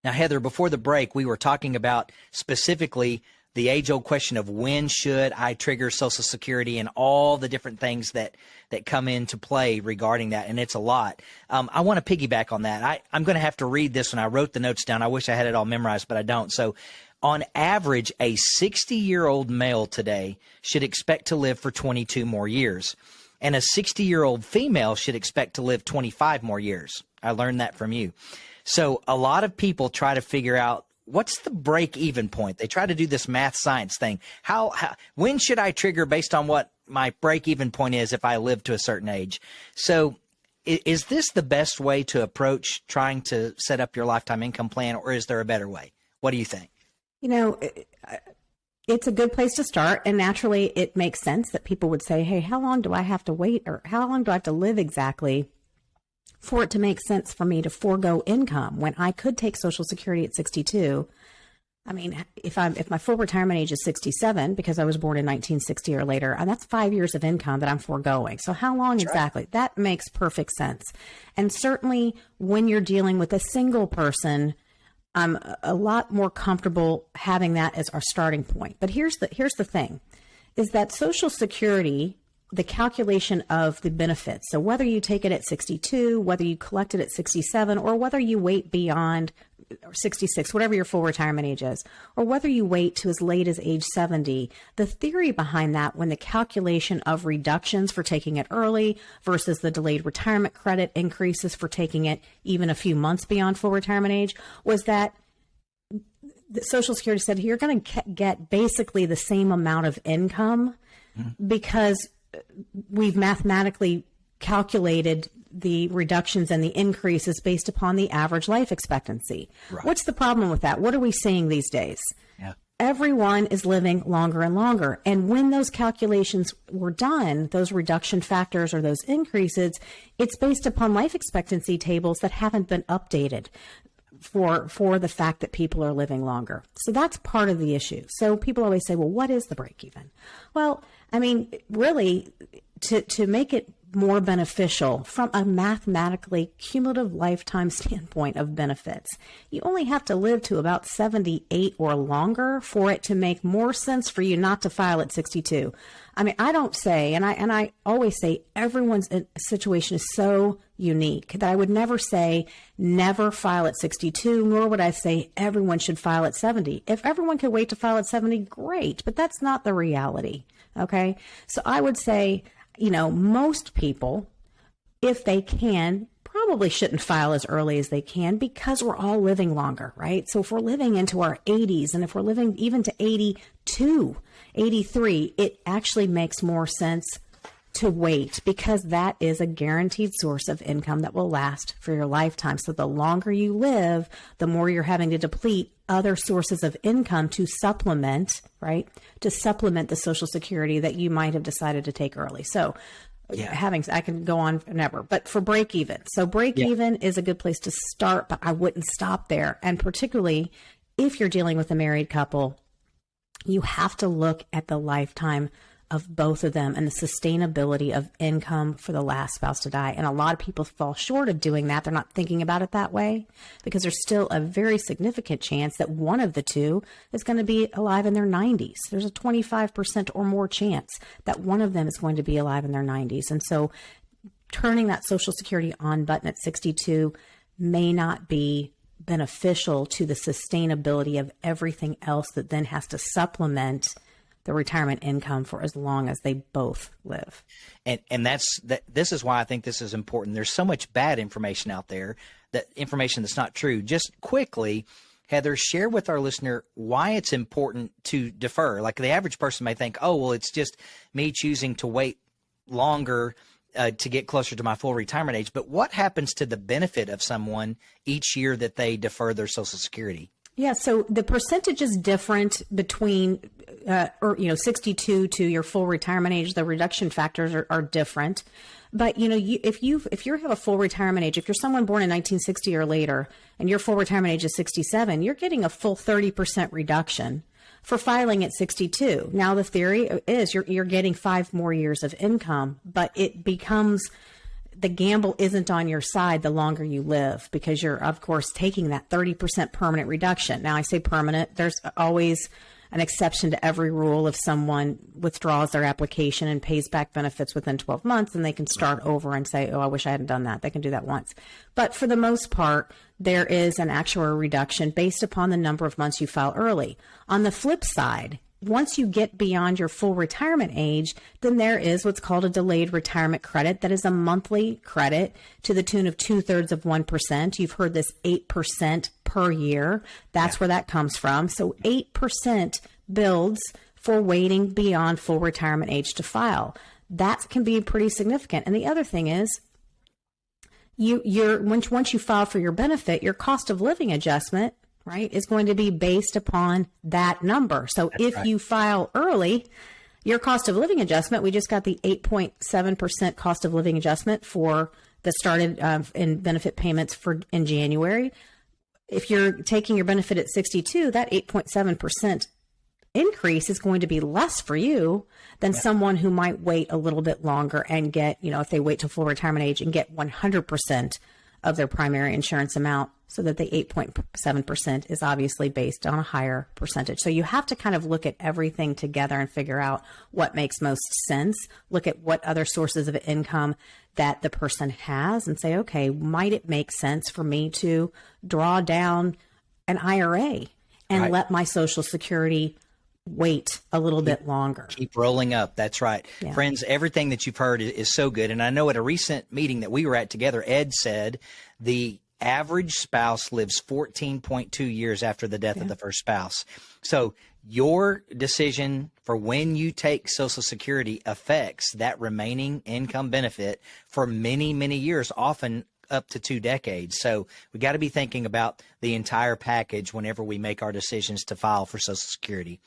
Now, Heather, before the break, we were talking about specifically the age-old question of when should I trigger Social Security and all the different things that come into play regarding that, and it's a lot. I want to piggyback on that. I'm going to have to read this when I wrote the notes down. I wish I had it all memorized, but I don't. So on average, a 60-year-old male today should expect to live for 22 more years, and a 60-year-old female should expect to live 25 more years. I learned that from you. So a lot of people try to figure out, what's the break-even point? They try to do this math science thing. When should I trigger based on what my break-even point is if I live to a certain age? So is this the best way to approach trying to set up your lifetime income plan, or is there a better way? What do you think? You know, it's a good place to start. And naturally, it makes sense that people would say, hey, how long do I have to wait, or how long do I have to live exactly for it to make sense for me to forego income when I could take Social Security at 62? I mean, if my full retirement age is 67 because I was born in 1960 or later, and that's 5 years of income that I'm foregoing. So how long exactly? Right. That makes perfect sense. And certainly when you're dealing with a single person, I'm a lot more comfortable having that as our starting point. But here's the thing, is that Social Security, the calculation of the benefits, so whether you take it at 62, whether you collect it at 67, or whether you wait beyond 66, whatever your full retirement age is, or whether you wait to as late as age 70, the theory behind that, when the calculation of reductions for taking it early versus the delayed retirement credit increases for taking it even a few months beyond full retirement age, was that the Social Security said you're going to get basically the same amount of income because we've mathematically calculated the reductions and the increases based upon the average life expectancy. Right. What's the problem with that? What are we seeing these days? Yeah. Everyone is living longer and longer. And when those calculations were done, those reduction factors or those increases, it's based upon life expectancy tables that haven't been updated for the fact that people are living longer. So that's part of the issue. So people always say, well, what is the break even? Well, I mean, really, to make it more beneficial from a mathematically cumulative lifetime standpoint of benefits, you only have to live to about 78 or longer for it to make more sense for you not to file at 62. I mean, I don't say, and I always say, everyone's situation is so unique that I would never say never file at 62, nor would I say everyone should file at 70. If everyone could wait to file at 70, great, but that's not the reality. Okay. So I would say, you know, most people, if they can, probably shouldn't file as early as they can because we're all living longer, right? So if we're living into our 80s, and if we're living even to 82, 83, it actually makes more sense to wait because that is a guaranteed source of income that will last for your lifetime. So the longer you live, the more you're having to deplete other sources of income to supplement, right? To supplement the Social Security that you might have decided to take early. So I can go on forever, but for break even. So break even is a good place to start, but I wouldn't stop there. And particularly if you're dealing with a married couple, you have to look at the lifetime of both of them and the sustainability of income for the last spouse to die. And a lot of people fall short of doing that. They're not thinking about it that way because there's still a very significant chance that one of the two is going to be alive in their 90s. There's a 25% or more chance that one of them is going to be alive in their 90s. And so turning that Social Security on button at 62 may not be beneficial to the sustainability of everything else that then has to supplement the retirement income for as long as they both live. And this is why I think this is important. There's so much bad information out there, that information that's not true. Just quickly, Heather, share with our listener why it's important to defer. Like the average person may think, oh, well, it's just me choosing to wait longer to get closer to my full retirement age. But what happens to the benefit of someone each year that they defer their Social Security? Yeah, so the percentage is different between 62 to your full retirement age. The reduction factors are different. But, you know, if you have a full retirement age, if you're someone born in 1960 or later and your full retirement age is 67, you're getting a full 30% reduction for filing at 62. Now, the theory is you're getting 5 more years of income, but it becomes the gamble isn't on your side the longer you live, because you're, of course, taking that 30% permanent reduction. Now, I say permanent. There's always an exception to every rule. If someone withdraws their application and pays back benefits within 12 months, and they can start over and say, oh, I wish I hadn't done that. They can do that once. But for the most part, there is an actual reduction based upon the number of months you file early. On the flip side, once you get beyond your full retirement age, then there is what's called a delayed retirement credit. That is a monthly credit to the tune of 2/3 You've heard this 8% per year. That's where that comes from. So 8% builds for waiting beyond full retirement age to file. That can be pretty significant. And the other thing is, once you file for your benefit, your cost of living adjustment, right, is going to be based upon that number. So if you file early, your cost of living adjustment, we just got the 8.7% cost of living adjustment for the started in benefit payments in January. If you're taking your benefit at 62, that 8.7% increase is going to be less for you than someone who might wait a little bit longer and get, if they wait till full retirement age and get 100% of their primary insurance amount, so that the 8.7% is obviously based on a higher percentage. So you have to kind of look at everything together and figure out what makes most sense. Look at what other sources of income that the person has and say, okay, might it make sense for me to draw down an IRA and let my Social Security wait a little bit longer? Keep rolling up. That's right. Yeah. Friends, everything that you've heard is so good. And I know at a recent meeting that we were at together, Ed said the average spouse lives 14.2 years after the death of the first spouse. So your decision for when you take Social Security affects that remaining income benefit for many, many years, often up to 2 decades. So we got to be thinking about the entire package whenever we make our decisions to file for Social Security.